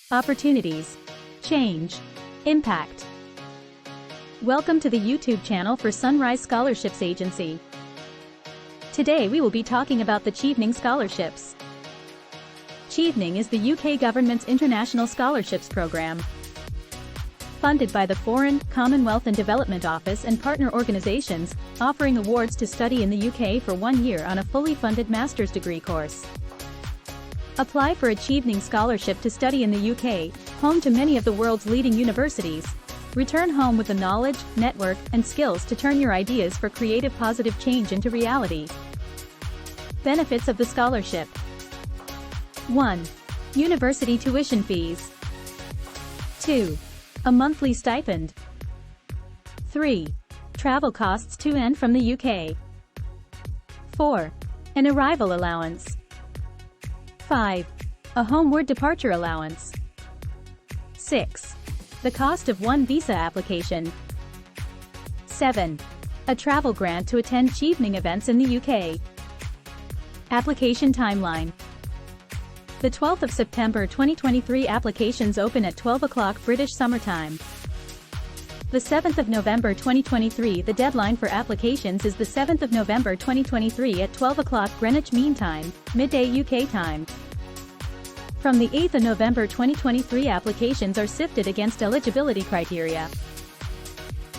opportunities, change, impact. Welcome to the YouTube channel for Sunrise Scholarships Agency. Today we will be talking about the Chevening Scholarships. Chevening is the UK government's international scholarships program. Funded by the Foreign, Commonwealth and Development Office and partner organisations, offering awards to study in the UK for 1 year on a fully funded master's degree course. Apply for a Chevening Scholarship to study in the UK, home to many of the world's leading universities. Return home with the knowledge, network, and skills to turn your ideas for creative positive change into reality. Benefits of the scholarship. 1. University tuition fees. 2. A monthly stipend. 3. Travel costs to and from the UK. 4. An arrival allowance. 5. A homeward departure allowance. 6. The cost of one visa application. 7. A travel grant to attend Chevening events in the UK. Application timeline. The 12th of September 2023 applications open at 12 o'clock British Summer Time. The 7th of November 2023 the deadline for applications is the 7th of November 2023 at 12 o'clock Greenwich Mean Time, midday UK time. From the 8th of November 2023 applications are sifted against eligibility criteria.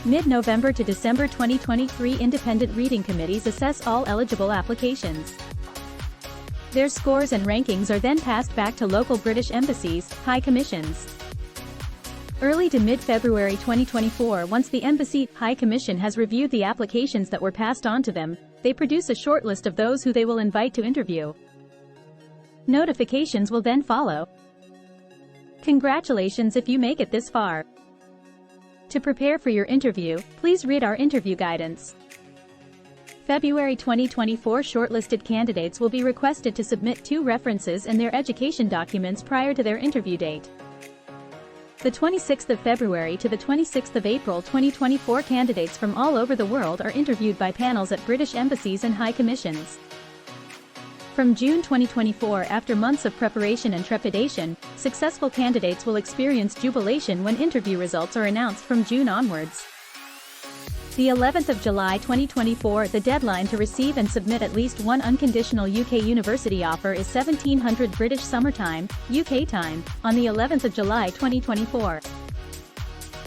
Mid-November to December 2023 independent reading committees assess all eligible applications. Their scores and rankings are then passed back to local British embassies, high commissions. Early to mid-February 2024 once the Embassy High Commission has reviewed the applications that were passed on to them, they produce a shortlist of those who they will invite to interview. Notifications will then follow. Congratulations if you make it this far. To prepare for your interview, please read our interview guidance. February 2024 shortlisted candidates will be requested to submit 2 references and their education documents prior to their interview date. The 26th of February to the 26th of April 2024 candidates from all over the world are interviewed by panels at British embassies and high commissions. From June 2024 after months of preparation and trepidation, successful candidates will experience jubilation when interview results are announced from June onwards. The 11th of July 2024 the deadline to receive and submit at least one unconditional UK university offer is 1700 British Summer Time, UK time, on the 11th of July 2024.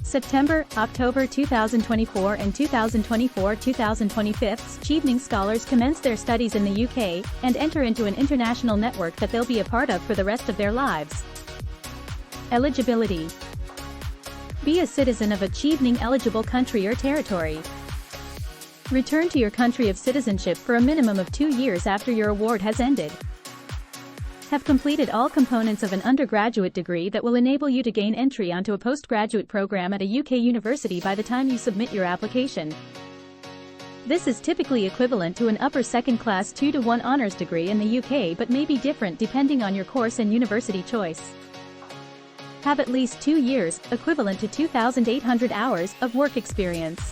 September, October 2024 and 2024-2025 Chevening scholars commence their studies in the UK, and enter into an international network that they'll be a part of for the rest of their lives. Eligibility. Be a citizen of a Chevening eligible country or territory. Return to your country of citizenship for a minimum of 2 years after your award has ended. Have completed all components of an undergraduate degree that will enable you to gain entry onto a postgraduate program at a UK university by the time you submit your application. This is typically equivalent to an upper second class 2-to-1 honours degree in the UK but may be different depending on your course and university choice. Have at least 2 years, equivalent to 2,800 hours, of work experience.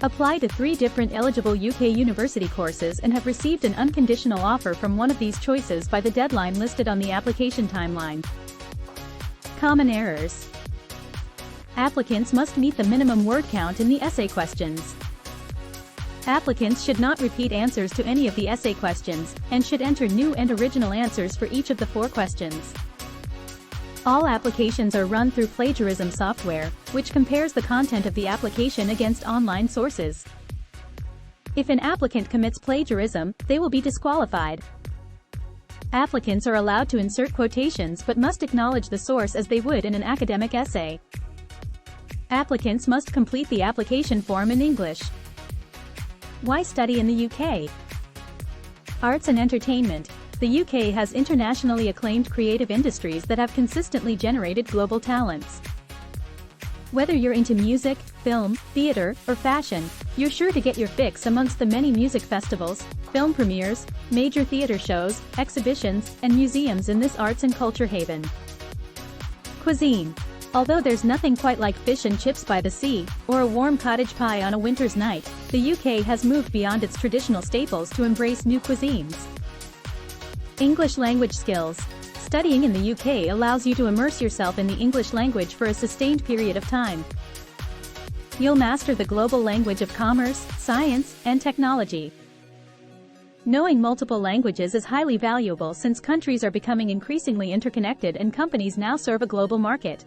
Apply to 3 different eligible UK university courses and have received an unconditional offer from one of these choices by the deadline listed on the application timeline. Common errors. Applicants must meet the minimum word count in the essay questions. Applicants should not repeat answers to any of the essay questions, and should enter new and original answers for each of the 4 questions. All applications are run through plagiarism software, which compares the content of the application against online sources. If an applicant commits plagiarism, they will be disqualified. Applicants are allowed to insert quotations but must acknowledge the source as they would in an academic essay. Applicants must complete the application form in English. Why study in the UK? Arts and entertainment. The UK has internationally acclaimed creative industries that have consistently generated global talents. Whether you're into music, film, theatre, or fashion, you're sure to get your fix amongst the many music festivals, film premieres, major theatre shows, exhibitions, and museums in this arts and culture haven. Cuisine. Although there's nothing quite like fish and chips by the sea, or a warm cottage pie on a winter's night, the UK has moved beyond its traditional staples to embrace new cuisines. English language skills. Studying in the UK allows you to immerse yourself in the English language for a sustained period of time. You'll master the global language of commerce, science, and technology. Knowing multiple languages is highly valuable since countries are becoming increasingly interconnected and companies now serve a global market.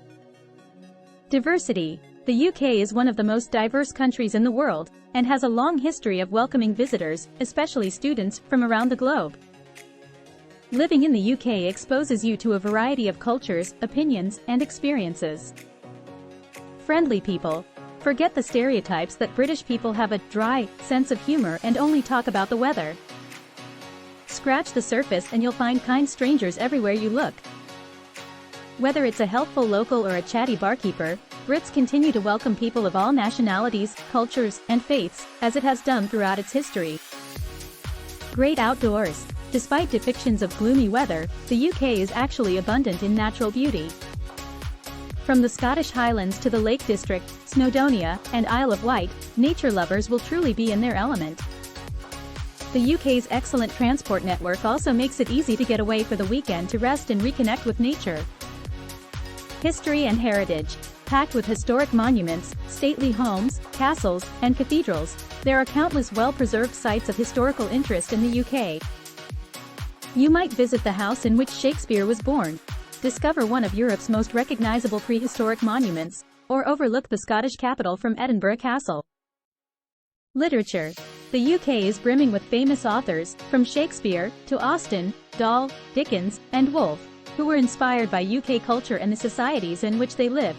Diversity. The UK is one of the most diverse countries in the world, and has a long history of welcoming visitors, especially students, from around the globe. Living in the UK exposes you to a variety of cultures, opinions, and experiences. Friendly people. Forget the stereotypes that British people have a dry sense of humor and only talk about the weather. Scratch the surface and you'll find kind strangers everywhere you look. Whether it's a helpful local or a chatty barkeeper, Brits continue to welcome people of all nationalities, cultures, and faiths, as it has done throughout its history. Great outdoors. Despite depictions of gloomy weather, the UK is actually abundant in natural beauty. From the Scottish Highlands to the Lake District, Snowdonia, and Isle of Wight, nature lovers will truly be in their element. The UK's excellent transport network also makes it easy to get away for the weekend to rest and reconnect with nature. History and heritage. Packed with historic monuments, stately homes, castles, and cathedrals, there are countless well-preserved sites of historical interest in the UK. You might visit the house in which Shakespeare was born, discover one of Europe's most recognizable prehistoric monuments, or overlook the Scottish capital from Edinburgh Castle. Literature. The UK is brimming with famous authors, from Shakespeare to Austen, Dahl, Dickens, and Woolf, who were inspired by UK culture and the societies in which they live.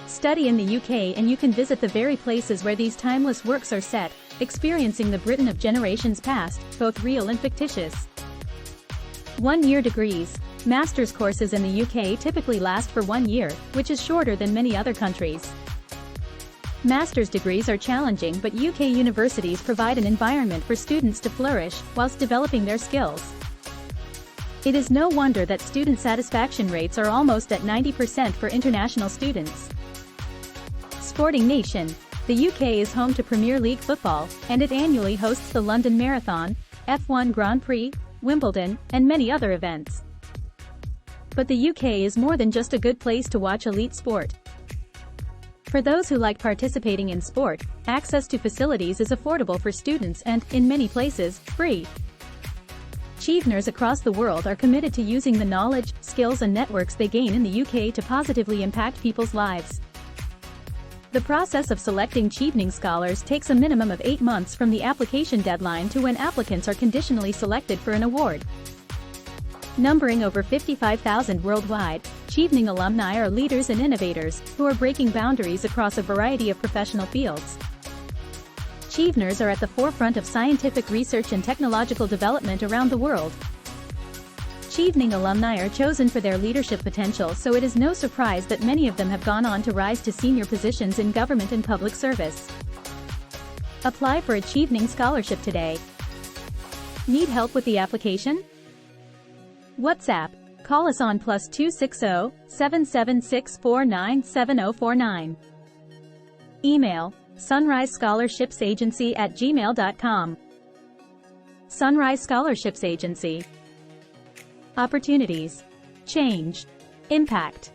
Study in the UK and you can visit the very places where these timeless works are set, experiencing the Britain of generations past, both real and fictitious. 1-year degrees. Master's courses in the UK typically last for 1 year, which is shorter than many other countries. Master's degrees are challenging, but UK universities provide an environment for students to flourish whilst developing their skills. It is no wonder that student satisfaction rates are almost at 90% for international students. Sporting nation. The UK is home to Premier League football, and it annually hosts the London Marathon, F1 Grand Prix, Wimbledon, and many other events. But the UK is more than just a good place to watch elite sport. For those who like participating in sport, access to facilities is affordable for students and, in many places, free. Chevening across the world are committed to using the knowledge, skills and networks they gain in the UK to positively impact people's lives. The process of selecting Chevening scholars takes a minimum of 8 months from the application deadline to when applicants are conditionally selected for an award. Numbering over 55,000 worldwide, Chevening alumni are leaders and innovators who are breaking boundaries across a variety of professional fields. Cheveners are at the forefront of scientific research and technological development around the world. Chevening alumni are chosen for their leadership potential, so it is no surprise that many of them have gone on to rise to senior positions in government and public service. Apply for a Chevening scholarship today. Need help with the application? WhatsApp. Call us on +260 776497049. Email sunrisescholarships@gmail.com. Sunrise Scholarships Agency. Opportunities. Change. Impact.